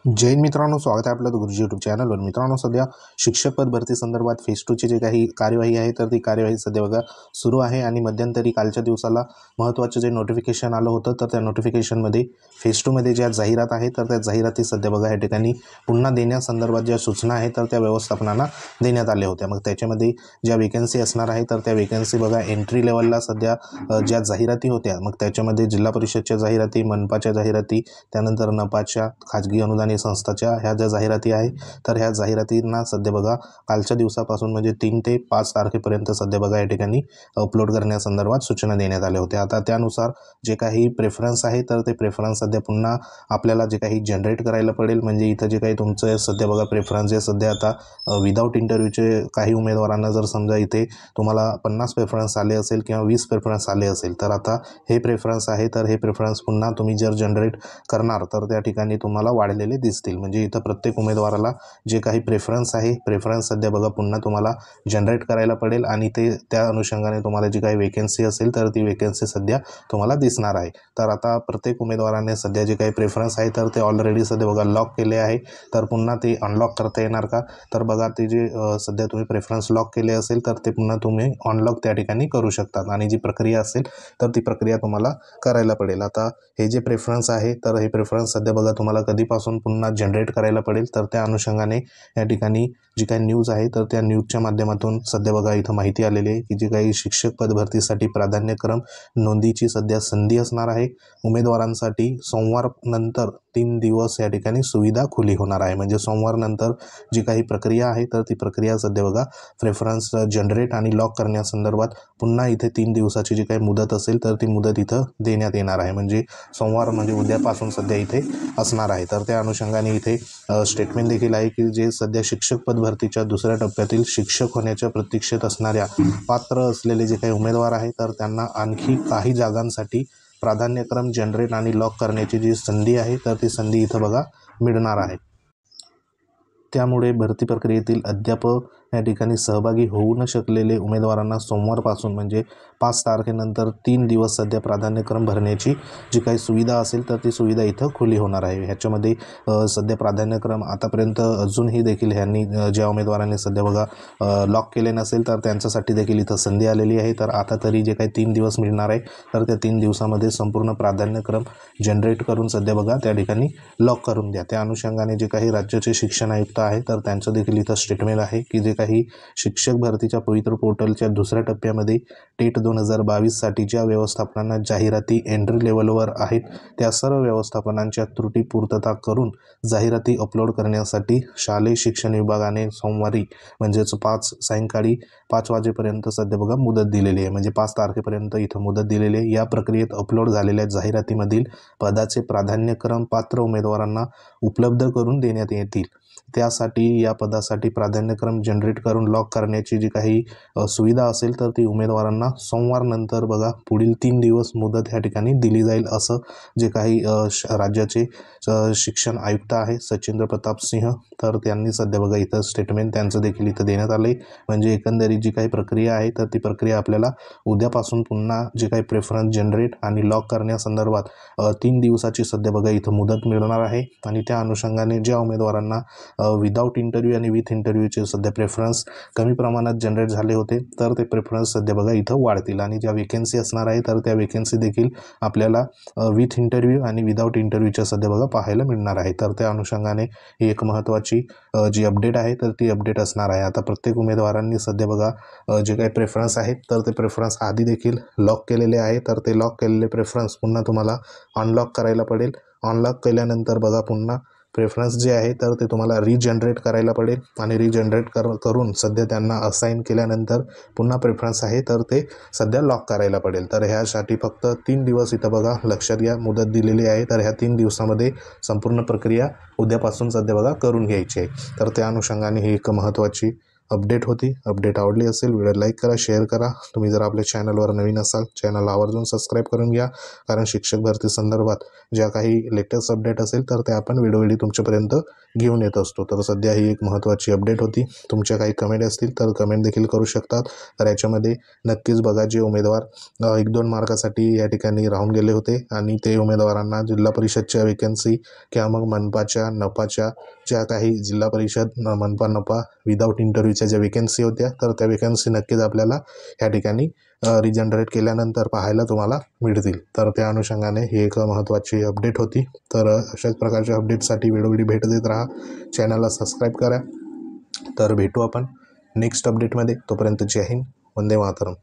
जय हिंद मित्रांनो, स्वागत आहे आपलं गुरुजी यूट्यूब चॅनलवर। मित्रांनो, सध्या शिक्षक पद भरती संदर्भात फेज 2 ची जे काही कार्यवाही आहे तर ती कार्यवाही सध्या बघा सुरू आहे। आणि मध्यंतरी कालच्या दिवसाला महत्त्वाचं जे नोटिफिकेशन आलं होतं तर त्या नोटिफिकेशनमध्ये फेज 2 मध्ये ज्या जाहिरात आहे तर त्या जाहिराती सध्या बघा या ठिकाणी पुन्हा देण्यासंदर्भात ज्या सूचना आहेत तर त्या व्यवस्थापनांना देण्यात आल्या होत्या। मग त्याच्यामध्ये ज्या वेकन्सी असणार आहे तर त्या वेकन्सी बघा एंट्री लेवलला सध्या ज्या जाहिराती होत्या, मग त्याच्यामध्ये जिल्हा परिषदच्या जाहिराती, मनपाच्या जाहिराती, त्यानंतर नपाच्या, खाजगी अनुदानित संस्थाच्या ह्या ज्या जाहिराती आहे तर ह्या जाहिरातींना सध्या बघा कालच्या दिवसापासून म्हणजे 3 ते 5 तारखेपर्यंत सध्या बघा या ठिकाणी अपलोड करण्यासंदर्भात सूचना देण्यात आल्या होत्या। आता त्यानुसार जे काही प्रेफरन्स आहे तर ते प्रेफरन्स सध्या पुन्हा आपल्याला जे काही जनरेट करायला पडेल। म्हणजे इथं जे काही तुमचं सध्या बघा प्रेफरन्स आहे सध्या आता विदाऊट इंटरव्ह्यूचे काही उमेदवारांना जर समजा इथे तुम्हाला 50 प्रेफरन्स आले असेल किंवा 20 प्रेफरन्स आले असेल तर आता हे प्रेफरन्स आहे तर हे प्रेफरन्स पुन्हा तुम्ही जर जनरेट करणार तर त्या ठिकाणी तुम्हाला वाढलेले दिसतील। म्हणजे इथं प्रत्येक उमेदवाराला जे काही प्रेफरन्स आहे प्रेफरन्स सध्या बघा पुन्हा तुम्हाला जनरेट करायला पडेल आणि ते त्या अनुषंगाने तुम्हाला जी काही वेकन्सी असेल तर ती वेकन्सी सध्या तुम्हाला दिसणार आहे। तर आता प्रत्येक उमेदवाराने सध्या जे काही प्रेफरन्स आहे तर ते ऑलरेडी सध्या बघा लॉक केले आहे, तर पुन्हा ते अनलॉक करता येणार का? तर बघा ते जे सध्या तुम्ही प्रेफरन्स लॉक केले असेल तर ते पुन्हा तुम्ही अनलॉक त्या ठिकाणी करू शकतात आणि जी प्रक्रिया असेल तर ती प्रक्रिया तुम्हाला करायला पडेल। आता हे जे प्रेफरन्स आहे तर हे प्रेफरन्स सध्या बघा तुम्हाला कधीपासून पुन्हा जनरेट करायला पडेल, तर त्या अनुषंगाने या ठिकाणी जी काही न्यूज आहे तर त्या न्यूजच्या माध्यमातून सध्या बघा इथं माहिती आलेली आहे की जी काही शिक्षक पद भरतीसाठी प्राधान्यक्रम नोंदीची सध्या संधी असणार आहे। उमेदवारांसाठी सोमवार नंतर 3 दिवस या ठिकाणी सुविधा खुली होणार आहे। म्हणजे सोमवार नंतर जी काही प्रक्रिया आहे तर ती प्रक्रिया सध्या बघा प्रेफरन्स जनरेट आणि लॉक करण्यासंदर्भात पुन्हा इथे 3 दिवसाची जी काही मुदत असेल तर ती मुदत इथं देण्यात येणार आहे। म्हणजे सोमवार म्हणजे उद्यापासून सध्या इथे असणार आहे। तर त्या अनुषंगाने इथे स्टेटमेंट देखील आहे की जे सध्या शिक्षक पद भरतीच्या दुसऱ्या टप्प्यातील शिक्षक होण्याच्या प्रतीक्षेत असणाऱ्या पात्र असलेले जे काही उमेदवार आहे तर त्यांना आणखी काही जागांसाठी प्राधान्यक्रम जनरेट आणि लॉक करण्याची जी संधी आहे तर ती संधी इथं बघा मिळणार आहे। त्यामुळे भरती प्रक्रियेतील अद्याप या ठिकाणी सहभागी होऊ न शकलेले उमेदवारांना सोमवारपासून म्हणजे 5 तारखेनंतर 3 दिवस सध्या प्राधान्यक्रम भरण्याची जी काही सुविधा असेल तर ती सुविधा इथं खुली होणार आहे। ह्याच्यामध्ये सध्या प्राधान्यक्रम आतापर्यंत अजूनही देखील ह्यांनी ज्या उमेदवारांनी सध्या बघा लॉक केले नसेल तर त्यांच्यासाठी देखील इथं संधी आलेली आहे। तर आता तरी जे काही 3 दिवस मिळणार आहे तर त्या 3 दिवसामध्ये संपूर्ण प्राधान्यक्रम जनरेट करून सध्या बघा त्या ठिकाणी लॉक करून द्या। त्या अनुषंगाने जे काही राज्याचे शिक्षण आयुक्त आहे तर त्यांचं देखील इथं स्टेटमेंट आहे की जे काही शिक्षक भरतीच्या पवित्र पोर्टलच्या दुसऱ्या टप्प्यामध्ये टेट 2022 साठीच्या व्यवस्थापनांना जाहिराती एंट्री लेवलवर आहेत त्या सर्व व्यवस्थापनांच्या त्रुटी पूर्तता करून जाहिराती अपलोड करण्यासाठी शालेय शिक्षण विभागाने सोमवारी म्हणजेच सायंकाळी 5 वाजेपर्यंत सध्या बघा मुदत दिलेली आहे। म्हणजे 5 तारखेपर्यंत इथं मुदत दिलेली आहे। या प्रक्रियेत अपलोड झालेल्या जाहिरातीमधील पदाचे प्राधान्यक्रम पात्र उमेदवारांना उपलब्ध करून देण्यात येतील। त्यासाठी या पदासाठी प्राधान्यक्रम जनरेट करून लॉक करण्याची जी काही सुविधा असेल तर ती उमेदवारांना सोमवार नंतर बघा पुढील 3 दिवस मुदत ह्या ठिकाणी दिली जाईल, असं जे काही राज्याचे शिक्षण आयुक्त आहे सचिंद्र प्रताप सिंह तर त्यांनी सध्या बघा इथं स्टेटमेंट त्यांचं देखील इथं देण्यात आले। म्हणजे एकंदरीत जी काही प्रक्रिया आहे तर ती प्रक्रिया आपल्याला उद्यापासून पुन्हा जे काही प्रेफरन्स जनरेट आणि लॉक करण्यासंदर्भात 3 दिवसाची सध्या बघा इथं मुदत मिळणार आहे। आणि त्या अनुषंगाने ज्या उमेदवारांना विदाऊट इंटरव्ह्यू आणि विथ इंटरव्ह्यूचे सध्या प्रेफरन्स कमी प्रमाणात जनरेट झाले होते तर ते प्रेफरन्स सध्या बघा इथं वाढतील आणि ज्या वेकन्सी असणार आहे तर त्या वेकन्सी देखील आपल्याला विथ इंटरव्ह्यू आणि विदाऊट इंटरव्ह्यूच्या सध्या बघा पाहायला मिळणार आहे। तर त्या अनुषंगाने ही एक महत्त्वाची जी अपडेट आहे तर ती अपडेट असणार आहे। आता प्रत्येक उमेदवारांनी सध्या बघा जे काही प्रेफरन्स आहेत तर ते प्रेफरन्स आधी देखील लॉक केलेले आहे तर ते लॉक केलेले प्रेफरन्स पुन्हा तुम्हाला अनलॉक करायला पडेल। अनलॉक केल्यानंतर बघा पुन्हा प्रेफरन्स जे आहे तर ते तुम्हाला रिजनरेट करायला पडेल आणि रिजनरेट करून सध्या त्यांना असाइन केल्यानंतर पुन्हा प्रेफरन्स आहे तर ते सध्या लॉक करायला पडेल। तर ह्यासाठी फक्त 3 दिवस इथं बघा लक्षात घ्या मुदत दिलेली आहे। तर ह्या 3 दिवसामध्ये संपूर्ण प्रक्रिया उद्यापासून सध्या बघा करून घ्यायची आहे। तर त्या अनुषंगाने ही एक महत्त्वाची अपडेट होती. अपडेट आवडली असेल व्हिडिओ लाईक करा, शेअर करा. तुम्ही जर आपल्या चॅनलवर नवीन असाल चॅनल आवर्जून सबस्क्राईब करून घ्या, कारण शिक्षक भरती संदर्भात ज्या काही लेटेस्ट अपडेट असेल तर ते आपण व्हिडिओ तुमच्यापर्यंत घेऊन येत असतो. तर सध्या ही एक महत्त्वाची अपडेट होती. तुमच्या काही कमेंट असतील तर कमेंट देखील करू शकतात. तर याच्यामध्ये नक्कीच बघा, जे उमेदवार 1-2 मार्कासाठी या ठिकाणी राहून गेले होते आणि ते उमेदवारांना जिल्हा परिषदच्या वेकन्सी किंवा मग मनपाच्या नपाच्या ज्या काही जिल्हा परिषद मनपा नपा विदाऊट इंटरव्ह्यूच्या ज्या वेकन्सी होत्या तर त्या वेकन्सी नक्कीच आपल्याला या ठिकाणी रिजनरेट केल्यानंतर पाहायला तुम्हाला मिळतील. तर त्या अनुषंगाने ही एक महत्त्वाची अपडेट होती. तर अशाच प्रकारच्या अपडेटसाठी व्हिडिओ भेट देत राहा, चॅनलला सबस्क्राईब करा. तर भेटू आपण नेक्स्ट अपडेटमध्ये. तोपर्यंत जय हिंद, वंदे मातरम.